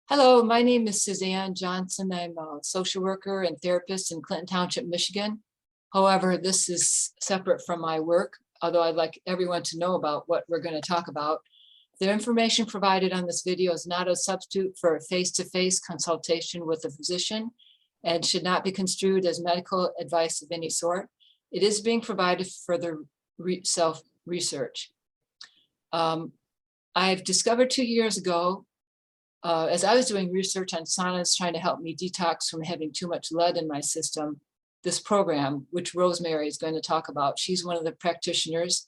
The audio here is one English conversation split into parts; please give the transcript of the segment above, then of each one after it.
Hello, my name is Suzanne Johnson. I'm a social worker and therapist in Clinton Township, Michigan. However, this is separate from my work, although I'd like everyone to know about what we're going to talk about. The information provided on this video is not a substitute for face-to-face consultation with a physician and should not be construed as medical advice of any sort. It is being provided for the self-research. I've discovered 2 years ago, as I was doing research on saunas trying to help me detox from having too much lead in my system, this program, which Rosemary is going to talk about, she's one of the practitioners.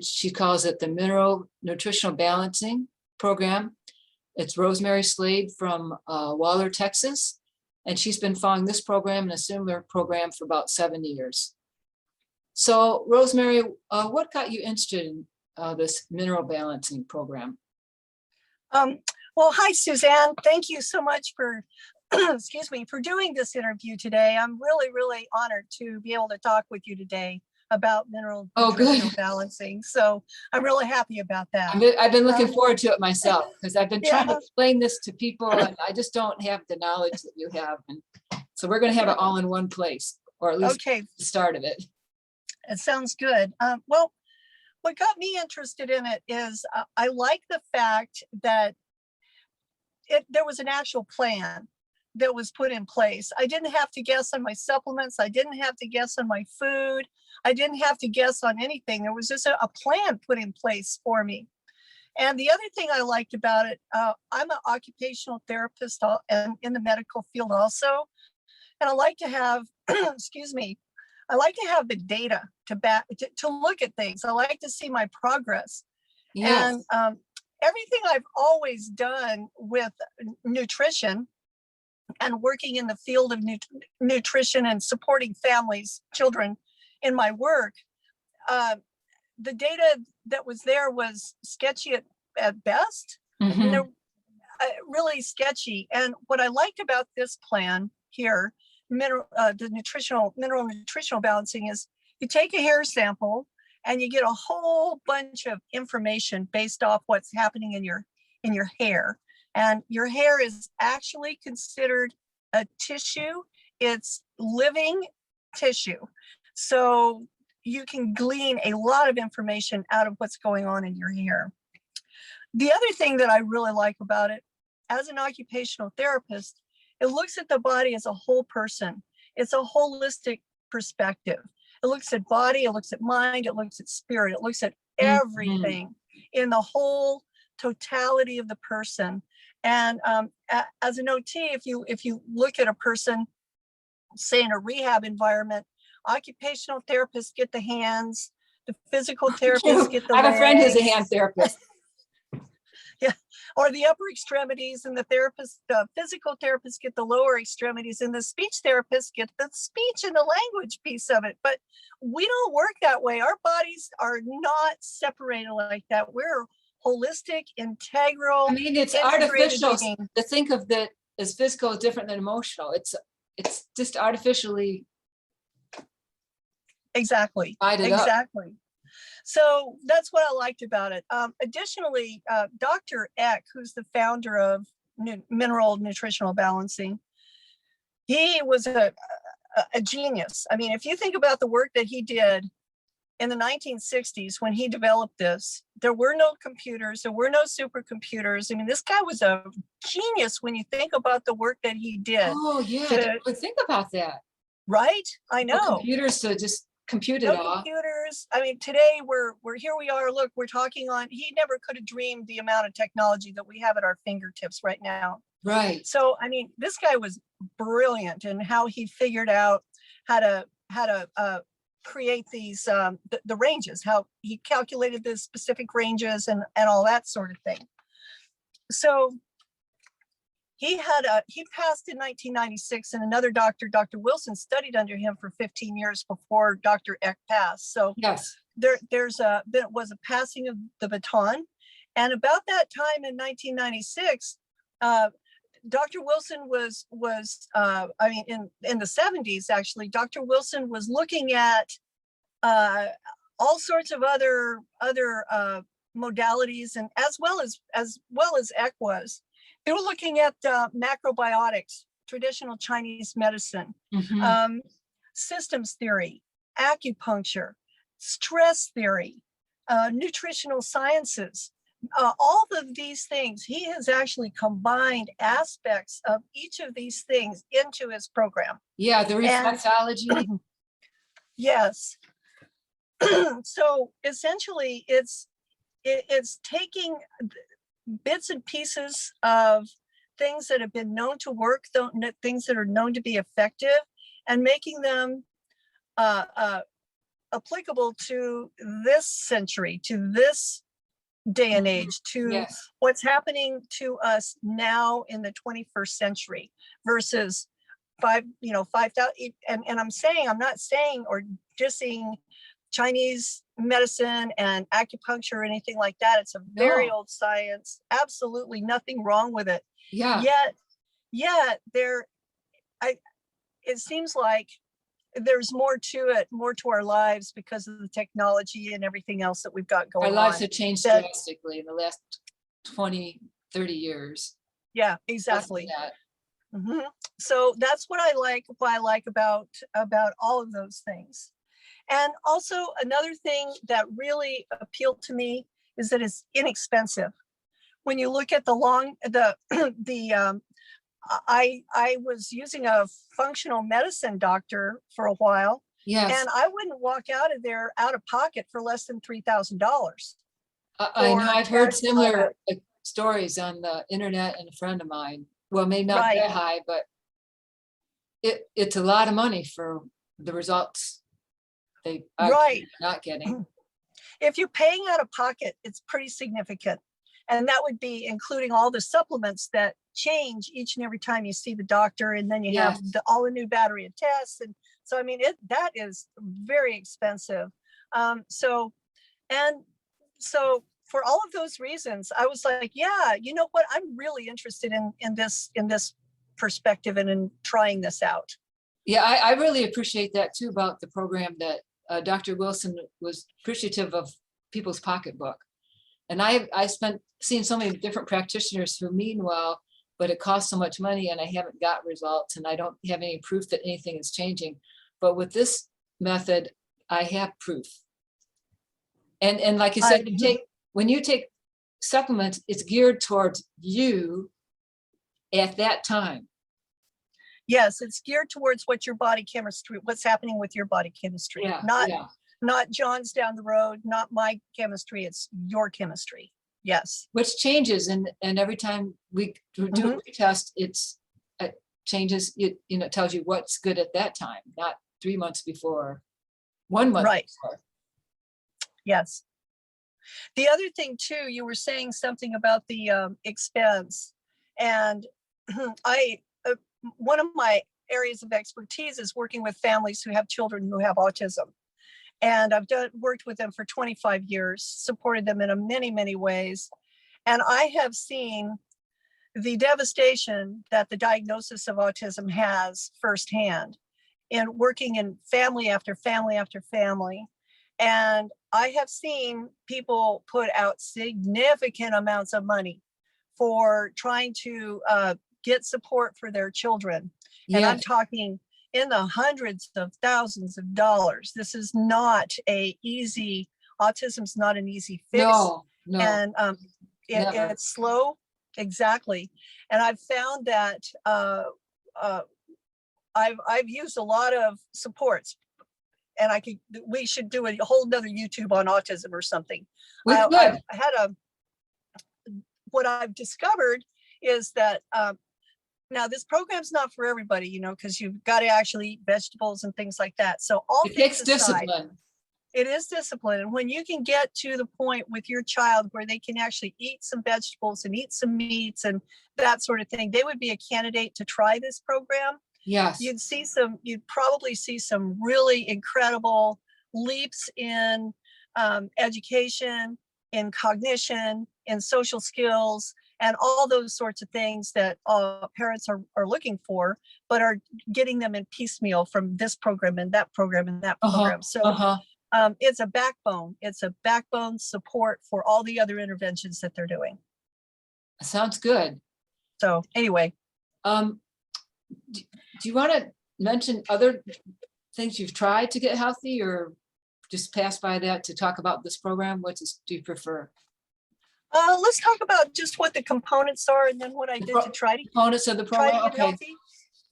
She calls it the Mineral Nutritional Balancing Program. It's Rosemary Slade from Waller, Texas, and she's been following this program and a similar program for about 7 years. So Rosemary, what got you interested in this mineral balancing program? Well, hi, Suzanne. Thank you so much for, excuse me, for doing this interview today. I'm really, really honored to be able to talk with you today about mineral nutritional balancing. So I'm really happy about that. I've been looking forward to it myself because I've been trying to explain this to people and I just don't have the knowledge that you have. And so we're going to have it all in one place, or at least the start of it. It sounds good. Well, what got me interested in it is I like the fact that there was an actual plan that was put in place. I didn't have to guess on my supplements. I didn't have to guess on my food. I didn't have to guess on anything. There was just a plan put in place for me. And the other thing I liked about it, I'm an occupational therapist and in the medical field also. And I like to have, excuse me, I like to have the data to look at things. I like to see my progress. Yes. And everything I've always done with nutrition and working in the field of nutrition and supporting families, children in my work, the data that was there was sketchy at best, and they're really sketchy. And what I liked about this plan here, mineral nutritional balancing, is you take a hair sample and you get a whole bunch of information based off what's happening in your hair. And your hair is actually considered a tissue. It's living tissue. So you can glean a lot of information out of what's going on in your hair. The other thing that I really like about it, as an occupational therapist, it looks at the body as a whole person. It's a holistic perspective. It looks at body, it looks at mind, it looks at spirit, it looks at everything in the whole totality of the person. And as an OT, if you look at a person, say in a rehab environment, occupational therapists get the hands, the physical therapists get the legs. I have a friend who's a hand therapist. Yeah, or the upper extremities, and the physical therapists get the lower extremities, and the speech therapists get the speech and the language piece of it. But we don't work that way. Our bodies are not separated like that. We're holistic, integral. I mean, it's artificial to think of that as physical is different than emotional. It's just artificially. Exactly. Exactly. So that's what I liked about it. Additionally, Dr. Eck, who's the founder of Mineral Nutritional Balancing, he was a genius. I mean, if you think about the work that he did in the 1960s when he developed this, there were no computers, there were no supercomputers. I mean, this guy was a genius when you think about the work that he did. Oh, yeah, I didn't think about that. Right? I know. No computers to just compute it all. No computers. I mean, today we're here we are. Look, we're talking on. He never could have dreamed the amount of technology that we have at our fingertips right now. Right. So, I mean, this guy was brilliant in how he figured out how to create these the ranges. How he calculated the specific ranges and all that sort of thing. So he passed in 1996, and another doctor, Dr. Wilson, studied under him for 15 years before Dr. Eck passed. So yes, there was a passing of the baton. And about that time in 1996, Dr. Wilson was I mean, in the 70s, actually, Dr. Wilson was looking at all sorts of other modalities, and as well as Eck was. They were looking at macrobiotics, traditional Chinese medicine, Mhm. systems theory, acupuncture, stress theory, nutritional sciences. All of these things, he has actually combined aspects of each of these things into his program. Yeah, the And reflexology. yes, so essentially it's taking bits and pieces of things that have been known to work, things that are known to be effective, and making them applicable to this century, to this day and Mhm. age, to Yes. what's happening to us now in the 21st century versus 5,000. And I'm not saying or dissing Chinese medicine and acupuncture or anything like that. It's a very No. old science, absolutely nothing wrong with it. Yeah. Yet it seems like there's more to it, more to our lives because of the technology and everything else that we've got Our going lives on. have changed That, drastically in the last 20, 30 years. yeah, Less than exactly. that. Mhm. So that's what I like about all of those things. And also another thing that really appealed to me is that it's inexpensive. When you look at the I was using a functional medicine doctor for a while, Yes. and I wouldn't walk out of there out of pocket for less than $3,000 I know for I've heard tests and all similar that. stories on the internet, and a friend of mine, well, maybe not Right, that high, but it's a lot of money for the results they are right. not getting. If you're paying out of pocket, it's pretty significant. And that would be including all the supplements that change each and every time you see the doctor. And then you have Yes. all the new battery of tests. And so, I mean, that is very expensive. So, and so for all of those reasons, I was like, yeah, you know what? I'm really interested in this perspective and in trying this out. Yeah, I really appreciate that too about the program that Dr. Wilson was appreciative of people's pocketbook. And I spent seeing so many different practitioners who meanwhile, but it costs so much money and I haven't got results and I don't have any proof that anything is changing. But with this method, I have proof. And like you I, said, when you take supplements, it's geared towards you at that time. yes, it's geared towards what your body chemistry, what's happening with your body chemistry, Yeah, not yeah. not John's down the road, not my chemistry, it's your chemistry. Yes. Which changes, and every time we do Mhm. a retest, it changes. It tells you what's good at that time, not 3 months before, 1 month Right. before. Yes. The other thing too, you were saying something about the expense, and I one of my areas of expertise is working with families who have children who have autism. And I've worked with them for 25 years, supported them in many ways. And I have seen the devastation that the diagnosis of autism has firsthand in working in family after family after family. And I have seen people put out significant amounts of money for trying to get support for their children. And I'm Yes. talking in the hundreds of thousands of dollars. This is not autism's not an easy fix. No, no, And never. it's slow, exactly. And I've found that uh, I've used a lot of supports, and we should do a whole nother YouTube on autism or something. We I've could. had what I've discovered is that now this program's not for everybody, because you've got to actually eat vegetables and things like that. So all It things takes aside, discipline. it is discipline. And when you can get to the point with your child where they can actually eat some vegetables and eat some meats and that sort of thing, they would be a candidate to try this program. Yes. You'd probably see some really incredible leaps in education, in cognition, in social skills, and all those sorts of things that parents are looking for, but are getting them in piecemeal from this program and that program and that Uh-huh. program. So Uh-huh. it's a backbone. It's a backbone support for all the other interventions that they're doing. Sounds good. So anyway, Do you want to mention other things you've tried to get healthy, or just pass by that to talk about this program? Do you prefer? let's talk about just what the components are and then what I did to try to Components of the try to program? get Okay. healthy.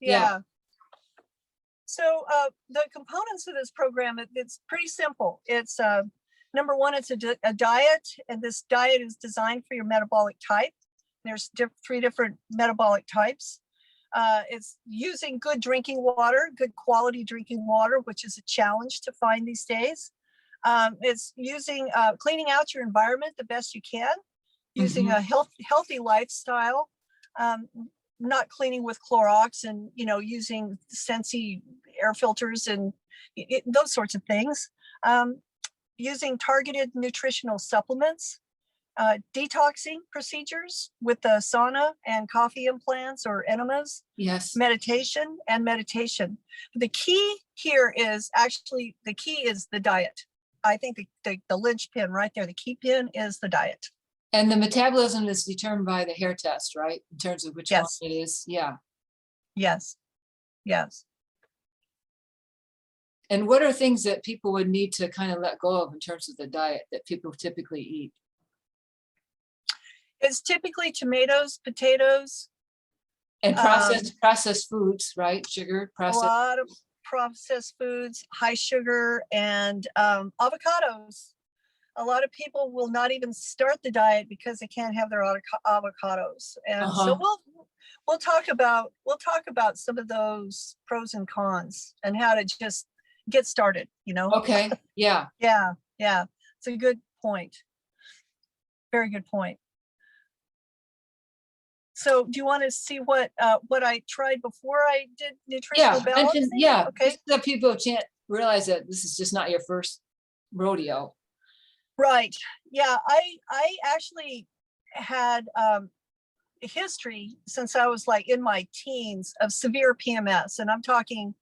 Yeah. So the components of this program, it's pretty simple. It's number one, it's a diet, and this diet is designed for your metabolic type. There's 3 different metabolic types. It's using good drinking water, good quality drinking water, which is a challenge to find these days. It's using cleaning out your environment the best you can, using a healthy lifestyle, not cleaning with Clorox, and using Sensi air filters and those sorts of things. Using targeted nutritional supplements, detoxing procedures with the sauna and coffee implants or enemas. Yes. Meditation. The key here is actually the diet. I think the linchpin right there, the key pin is the diet. And the metabolism is determined by the hair test, right? In terms of which one it is. Yeah. Yes. And what are things that people would need to kind of let go of in terms of the diet that people typically eat? It's typically tomatoes, potatoes. And processed foods, right? Sugar, processed. A lot of processed foods, high sugar, and avocados. A lot of people will not even start the diet because they can't have their avocados. And so we'll talk about some of those pros and cons and how to just get started, Okay. Yeah. Yeah. It's a good point. Very good point. So do you want to see what I tried before I did nutritional balancing? Okay. Just so people can't realize that this is just not your first rodeo. Right. Yeah. I actually had a history since I was like in my teens of severe PMS, and I'm talking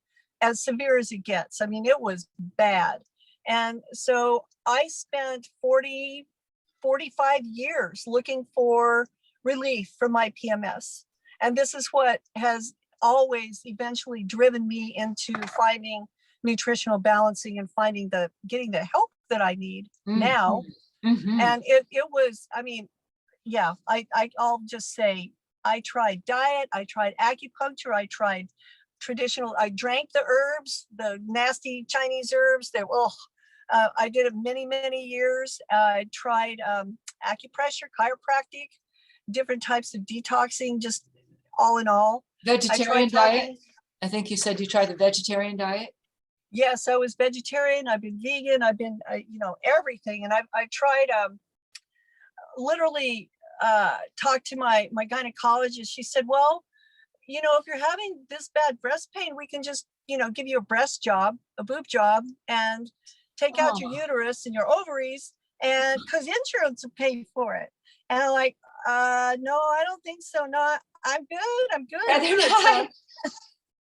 as severe as it gets. I mean, it was bad. And so I spent 45 years looking for relief from my PMS. And this is what has always eventually driven me into finding nutritional balancing and getting the help that I need now. And it was, I mean, yeah, I'll just say, I tried diet, I tried acupuncture, I tried traditional, I drank the herbs, the nasty Chinese herbs that, I did it many, many years. I tried acupressure, chiropractic, different types of detoxing, just all in all. Vegetarian diet? I think you said you tried the vegetarian diet? Yes, I was vegetarian. I've been vegan. I've been, everything. And I've tried, literally talked to my gynecologist. She said, well, if you're having this bad breast pain, we can just, give you a boob job, and take out your uterus and your ovaries, and because insurance will pay for it. And I'm like, no, I don't think so. No, I'm good.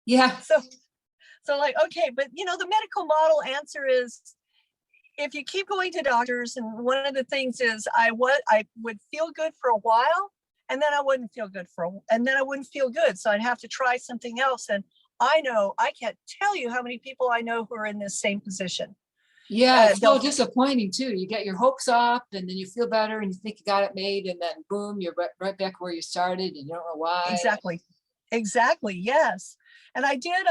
Yeah. So like, okay, but the medical model answer is, if you keep going to doctors, and one of the things is I would feel good for a while, and then I wouldn't feel good and then I wouldn't feel good. So I'd have to try something else. And I can't tell you how many people I know who are in this same position. Yeah, it's so disappointing too. You get your hopes up, and then you feel better, and you think you got it made, and then boom, you're right back where you started, and you don't know why. Exactly. Yes. And I did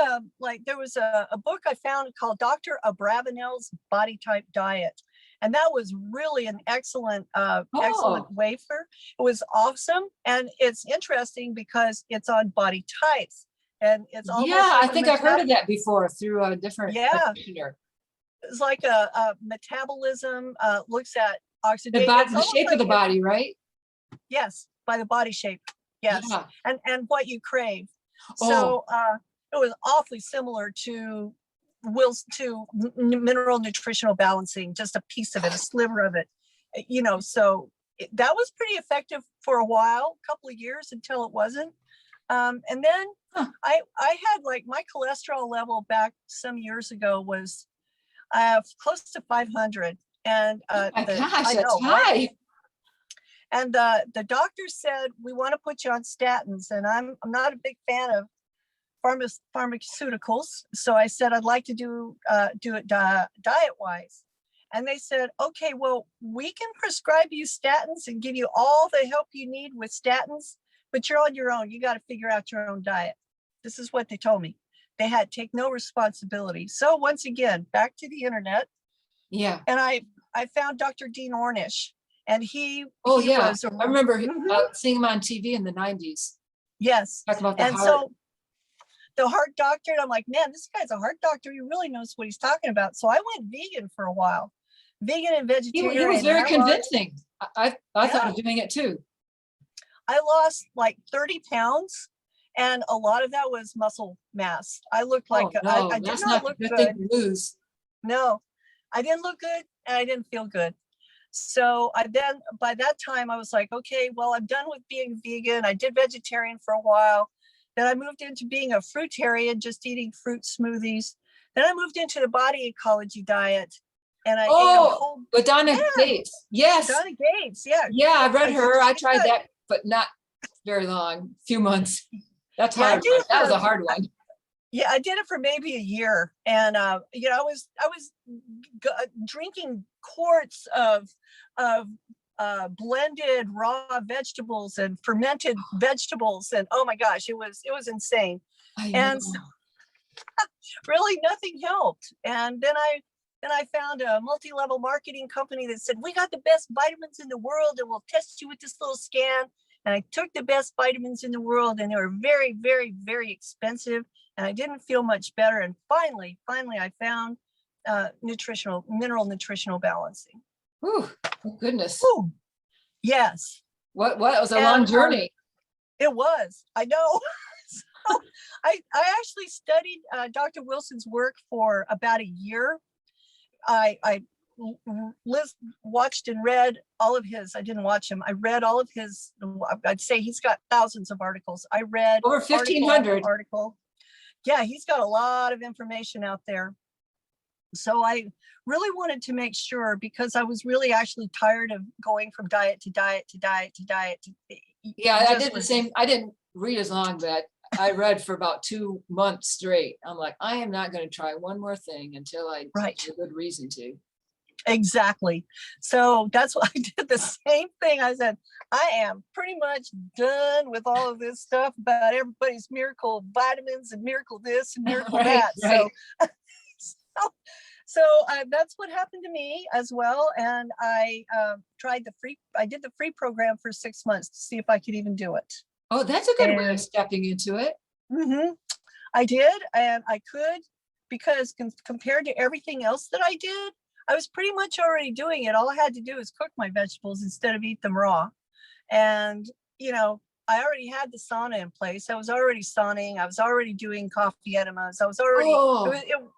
there was a book I found called Dr. Abravanel's Body Type Diet. And that was really an excellent wafer. It was awesome. And it's interesting because it's on body types. And it's almost I think I've heard of that before through a different practitioner. It's like a metabolism, looks at oxidation. The shape of the body, right? Yes, by the body shape. Yes. Yeah. And what you crave. So it was awfully similar to mineral nutritional balancing, just a piece of it, a sliver of it, so that was pretty effective for a while, a couple of years, until it wasn't. And then I had like my cholesterol level back some years ago was close to 500. And gosh, that's high. And the doctor said, we want to put you on statins. And I'm not a big fan of pharmaceuticals. So I said, I'd like to do it diet wise. And they said, okay, well, we can prescribe you statins and give you all the help you need with statins, but you're on your own. You got to figure out your own diet. This is what they told me. They had to take no responsibility. So once again, back to the internet. Yeah. And I found Dr. Dean Ornish, and he yeah. was I remember seeing him on TV in the 90s. Yes. Talking about the and heart. So the heart doctor, and I'm like, man, this guy's a heart doctor. He really knows what he's talking about. So I went vegan for a while, vegan and vegetarian. He was very convincing. I thought of doing it too. I lost like 30 pounds, and a lot of that was muscle mass. I looked like I did not look good. Thing to lose. No, I didn't look good, and I didn't feel good. So by that time I was like, okay, well, I'm done with being vegan. I did vegetarian for a while. Then I moved into being a fruitarian, just eating fruit smoothies. Then I moved into the body ecology diet. And I ate a whole, with Donna Gates. Yes. Donna Gates, yeah. Yeah, I read her. I tried that, but not very long, few months. That's hard. That was a hard one. Yeah, I did it for maybe a year. And I was drinking quarts of blended raw vegetables and fermented vegetables, and oh my gosh, it was insane. And so, really nothing helped. And then I found a multi-level marketing company that said, we got the best vitamins in the world and we'll test you with this little scan. And I took the best vitamins in the world, and they were very, very, very expensive, and I didn't feel much better. And finally I found mineral nutritional balancing. Ooh, goodness. Ooh, yes. What it was a long journey. It was, I know. So I actually studied Dr. Wilson's work for about a year. I watched and read all of his. I didn't watch him. I read all of his. I'd say he's got thousands of articles. I read over 1,500 article. Yeah, he's got a lot of information out there. So I really wanted to make sure, because I was really actually tired of going from diet to diet to diet to diet. Yeah, I did the same. I didn't read as long, but I read for about 2 months straight. I'm like, I am not going to try one more thing until I have a good reason to. Exactly. So that's why I did the same thing. I said, I am pretty much done with all of this stuff about everybody's miracle vitamins and miracle this and miracle that. Right. So that's what happened to me as well. And I did the free program for 6 months to see if I could even do it. Oh, that's a good way of stepping into it. Mm-hmm. I did, and I could, because compared to everything else that I did, I was pretty much already doing it. All I had to do is cook my vegetables instead of eat them raw. And, I already had the sauna in place. I was already sauning. I was already doing coffee enemas. I was already,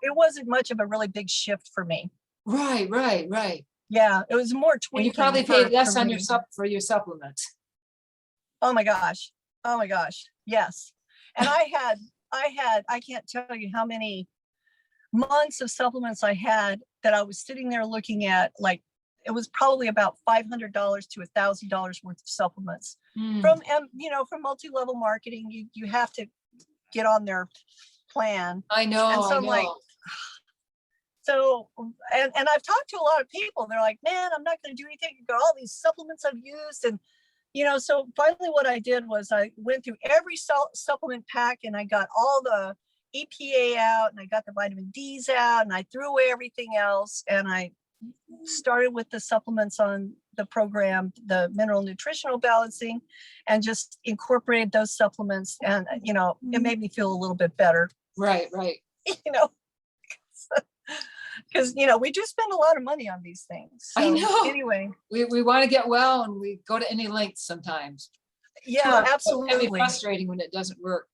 it wasn't much of a really big shift for me. Right. Yeah, it was more tweaking. And you probably paid less on for your supplements. Oh my gosh. Yes. And I can't tell you how many months of supplements I had that I was sitting there looking at. Like, it was probably about $500 to $1,000 worth of supplements from multi-level marketing. You have to get on their plan. I know. And so I'm like, and I've talked to a lot of people. They're like, man, I'm not going to do anything. You've got all these supplements I've used. And, so finally what I did was I went through every supplement pack, and I got all the EPA out, and I got the vitamin D's out, and I threw away everything else. And I started with the supplements on the program, the mineral nutritional balancing, and just incorporated those supplements. And, it made me feel a little bit better. Right. Because, we do spend a lot of money on these things. So, I know. Anyway. We want to get well, and we go to any lengths sometimes. Yeah, absolutely. It can be frustrating when it doesn't work.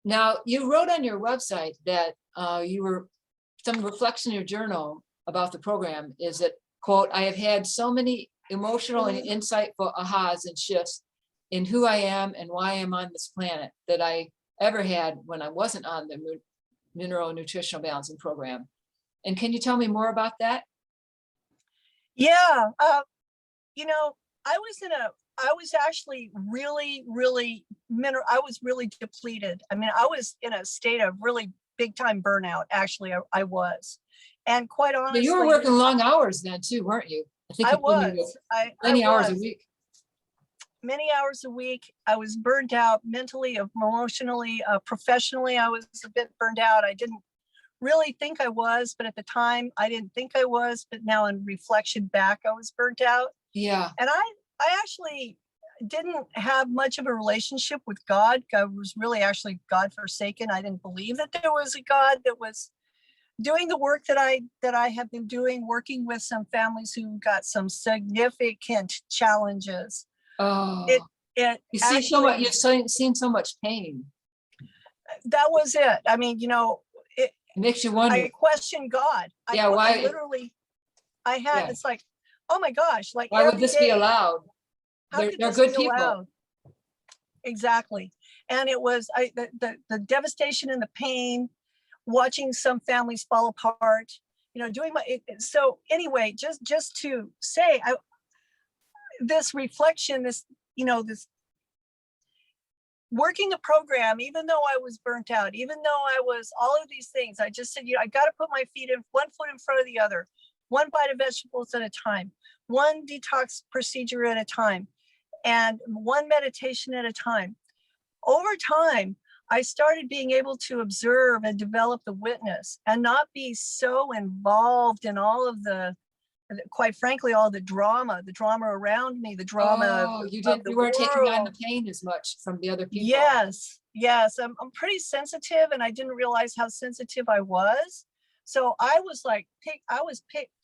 Now, you wrote on your website that some reflection in your journal about the program is that, quote, I have had so many emotional and insightful ahas and shifts in who I am and why I'm on this planet that I ever had when I wasn't on the mineral nutritional balancing program. And can you tell me more about that? Yeah. I was actually I was really depleted. I mean, I was in a state of really big time burnout. Actually, I was. And quite But you were honestly, working long hours then too, weren't you? I think I you told me was, I many hours a was week. many hours a week. I was burned out mentally, emotionally, professionally. I was a bit burned out. I didn't really think I was, but at the time I didn't think I was, but now in reflection back, I was burnt out. Yeah. And I actually didn't have much of a relationship with God. I was really actually God forsaken. I didn't believe that there was a God that was doing the work that I have been doing, working with some families who got some significant challenges. It Oh, it you see so much, actually, seen so much pain. that was it. I mean, it, It makes you wonder, I questioned God. yeah, I why, literally, I had, yeah, it's like, oh my gosh, like why would every this be day, allowed? how could They're this be good people. allowed? Exactly. And it was the devastation and the pain, watching some families fall apart, doing so anyway, just to say, this reflection, this working the program, even though I was burnt out, even though I was all of these things, I just said, I got to put my feet in one foot in front of the other, one bite of vegetables at a time, one detox procedure at a time, and one meditation at a time. Over time, I started being able to observe and develop the witness and not be so involved in all of quite frankly, all the drama around me, the drama Oh, of you the weren't taking on the world. pain as much from the other people. Yes. I'm pretty sensitive, and I didn't realize how sensitive I was. So I was like,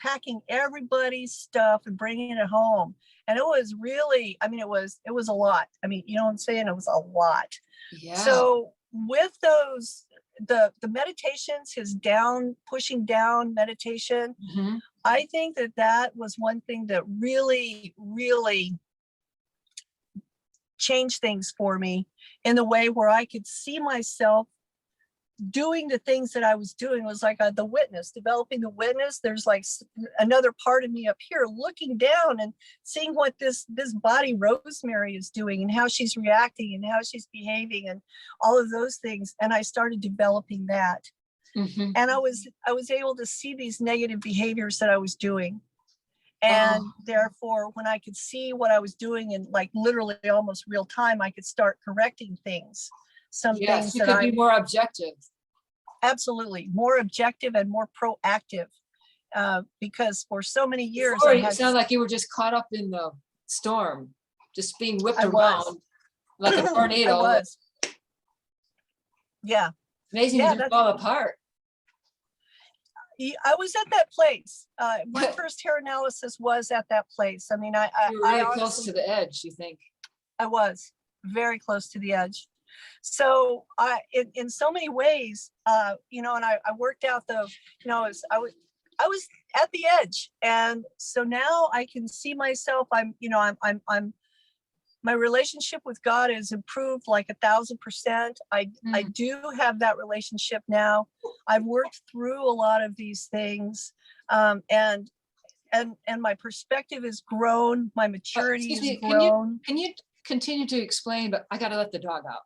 packing everybody's stuff and bringing it home. And it was really, I mean, it was a lot. I mean, you know what I'm saying? It was a lot. Yeah. So with the meditations, his pushing down meditation, Mhm. I think that was one thing that really, really changed things for me in the way where I could see myself doing the things that I was doing. It was like the witness, developing the witness. There's like another part of me up here looking down and seeing what this body Rosemary is doing and how she's reacting and how she's behaving and all of those things. And I started developing that. Mhm. And I was able to see these negative behaviors that I was doing. And Oh, therefore, when I could see what I was doing in like literally almost real time, I could start correcting things. Some yes, things you that could be more objective. absolutely more objective and more proactive. Because for so many years Before, I you had, sound like you were just caught up in the storm, just being whipped I was, around like a I tornado. was, yeah, Amazing you yeah, didn't fall apart. I was at that place. My first hair analysis was at that place. I mean, You were I really close honestly, to the edge, you think. I was very close to the edge. So in so many ways, and I worked out I was at the edge. And so now I can see myself, I'm my relationship with God has improved like 1,000%. I Mm. do have that relationship now. I've worked through a lot of these things. And my perspective has grown, my maturity Excuse has me, grown. can you continue to explain, but I gotta let the dog out.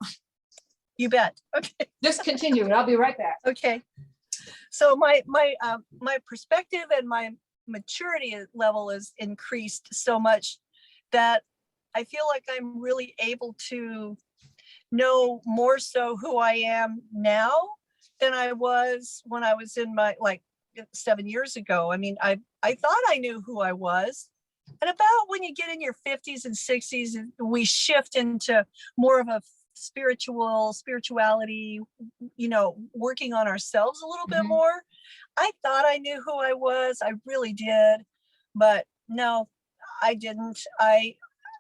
You bet. Okay. Just continue and I'll be right back. Okay. So my perspective and my maturity level is increased so much that I feel like I'm really able to know more so who I am now than I was when I was in my 7 years ago. I mean, I thought I knew who I was. And about when you get in your 50s and 60s, we shift into more of a spirituality, working on ourselves a little bit Mhm. more. I thought I knew who I was. I really did. But no, I didn't.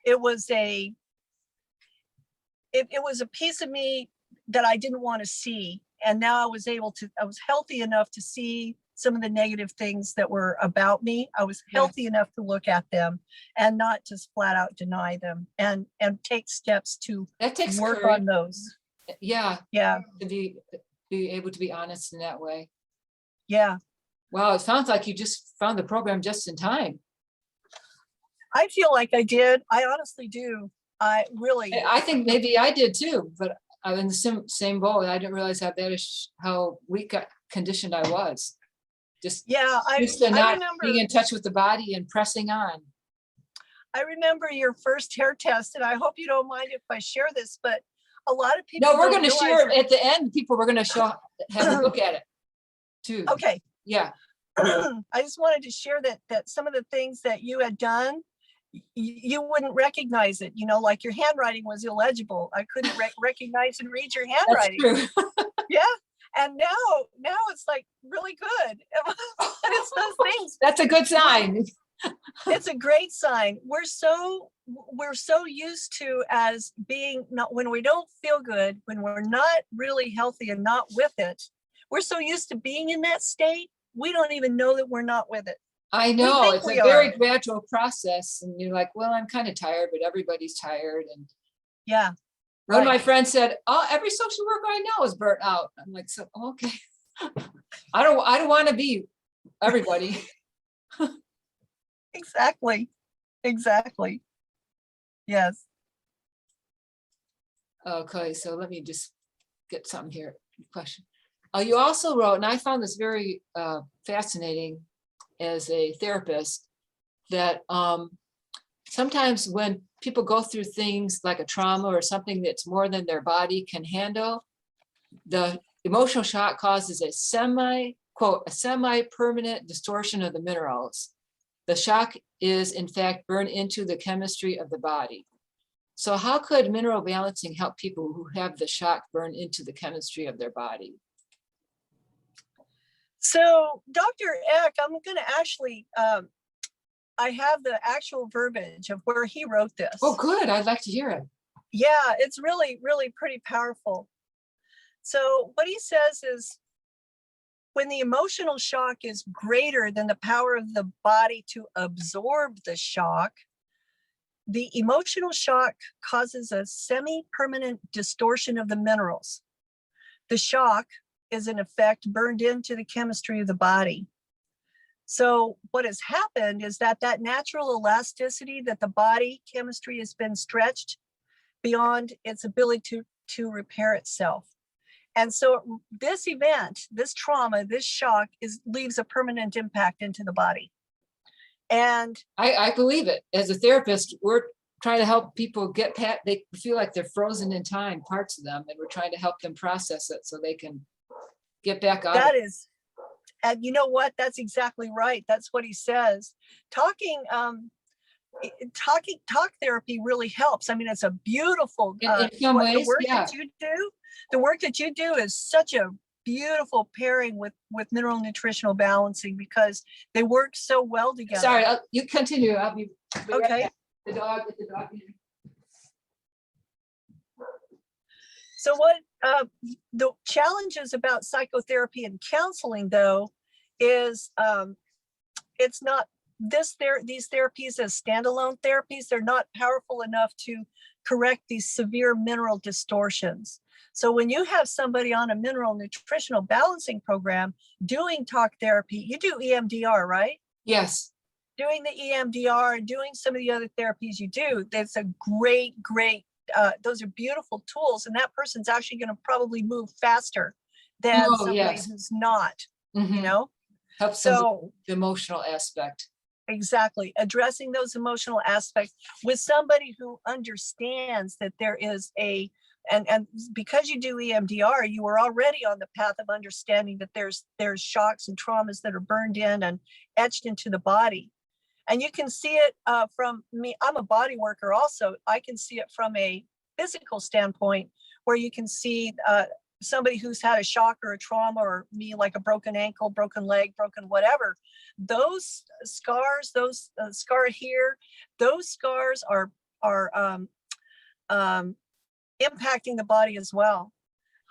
It was a it was a piece of me that I didn't want to see. And now I was healthy enough to see some of the negative things that were about me. I was healthy Yes, enough to look at them and not just flat out deny them and take steps to that takes work courage. on those. Yeah, Yeah. to be able to be honest in that way. Yeah. Wow, it sounds like you just found the program just in time. I feel like I did. I honestly do. I really, I think maybe I did too, but I'm in the same boat. I didn't realize how bad, how weak conditioned I was. Just yeah, used to I not being remember, in touch with the body and pressing on. I remember your first hair test, and I hope you don't mind if I share this, but a lot of No, people we're don't going to realize share it at the end. People, we're going to have a that. look at it too. Okay. Yeah. I just wanted to share that some of the things that you had done, you wouldn't recognize it. You know, like your handwriting was illegible. I couldn't recognize and read your That's handwriting. true. Yeah. And now it's like really good. It's those things. That's a good sign. It's a great sign. We're so used to as being not, when we don't feel good, when we're not really healthy and not with it, we're so used to being in that state, we don't even know that we're not with it. I We know think it's we a very are. gradual process, and you're like, well, I'm kind of tired, but everybody's tired. And Yeah. one of my Right. friends said, "Oh, every social worker I know is burnt out." I'm like, "So okay, I don't want to be everybody." Exactly. Exactly. Yes. Okay, so let me just get something here. Question. You also wrote, and I found this very fascinating as a therapist, that sometimes when people go through things like a trauma or something that's more than their body can handle, the emotional shock causes a semi-permanent distortion of the minerals. The shock is in fact burned into the chemistry of the body. So how could mineral balancing help people who have the shock burn into the chemistry of their body? So Dr. Eck, I'm going to actually, I have the actual verbiage of where he wrote this. Oh, good. I'd like to hear it. Yeah, it's really, really pretty powerful. So what he says is, when the emotional shock is greater than the power of the body to absorb the shock, the emotional shock causes a semi-permanent distortion of the minerals. The shock is in effect burned into the chemistry of the body. So what has happened is that natural elasticity, that the body chemistry has been stretched beyond its ability to repair itself. And so this event, this trauma, this shock leaves a permanent impact into the body. And I believe it. As a therapist, we're trying to help people get past, they feel like they're frozen in time, parts of them, and we're trying to help them process it so they can get back out. that is, and you know what? That's exactly right. That's what he says. Talk therapy really helps. I mean, it's a beautiful, In some ways, the work yeah. that you do, the work that you do is such a beautiful pairing with mineral nutritional balancing, because they work so well together. Sorry, you continue. I'll be okay. Right, the dog. So what the challenges about psychotherapy and counseling, though, is it's not these therapies as standalone therapies. They're not powerful enough to correct these severe mineral distortions. So when you have somebody on a mineral nutritional balancing program doing talk therapy, you do EMDR, right? Yes. Doing the EMDR and doing some of the other therapies you do, that's a great, those are beautiful tools. And that person's actually going to probably move faster than somebody who's not, you know? Helps them with the emotional aspect. Exactly. Addressing those emotional aspects with somebody who understands that there is and because you do EMDR, you are already on the path of understanding that there's shocks and traumas that are burned in and etched into the body. And you can see it from me. I'm a body worker also. I can see it from a physical standpoint, where you can see somebody who's had a shock or a trauma, or me, like a broken ankle, broken leg, broken whatever. Those scars, those scar here, those scars are impacting the body as well.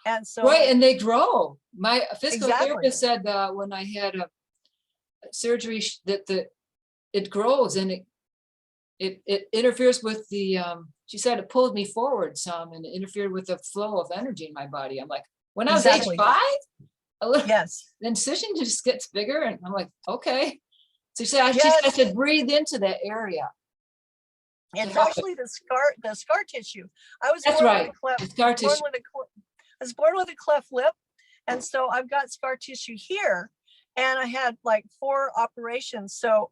And so right, and they grow. My physical therapist said when I had a surgery that it grows, and it interferes with the she said it pulled me forward some and interfered with the flow of energy in my body. I'm like, when I was age 5, yes, the incision just gets bigger, and I'm like, okay. So she said I should breathe into that area. to It's help it. actually the scar tissue. I was That's born with right. a cleft, The scar born tissue. with a, I was born with a cleft lip. And so I've got scar tissue here, and I had like 4 operations. So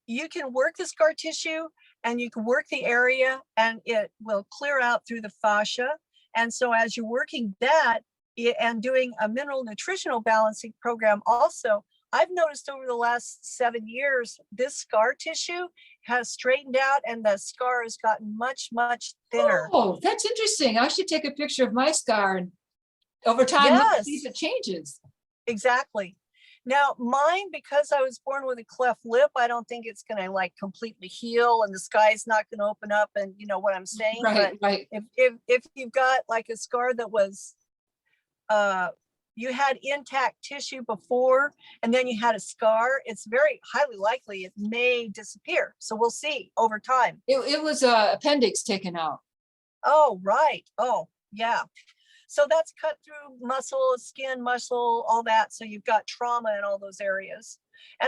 you can work the scar tissue and you can work the area and it will clear out through the fascia. And so as you're working that and doing a mineral nutritional balancing program also, I've noticed over the last 7 years, this scar tissue has straightened out and the scar has gotten much, much thinner. Oh, that's interesting. I should take a picture of my scar and over time, look, see if Yes, it changes. exactly. Now mine, because I was born with a cleft lip, I don't think it's gonna like completely heal and the sky's not gonna open up, and you know what I'm saying? Right, But right. if you've got like a scar that was uh you had intact tissue before and then you had a scar, it's very highly likely it may disappear. So we'll see over time. It was a appendix taken out. Oh, right. Oh, yeah. So that's cut through muscle, skin, muscle, all that. So you've got trauma in all those areas. And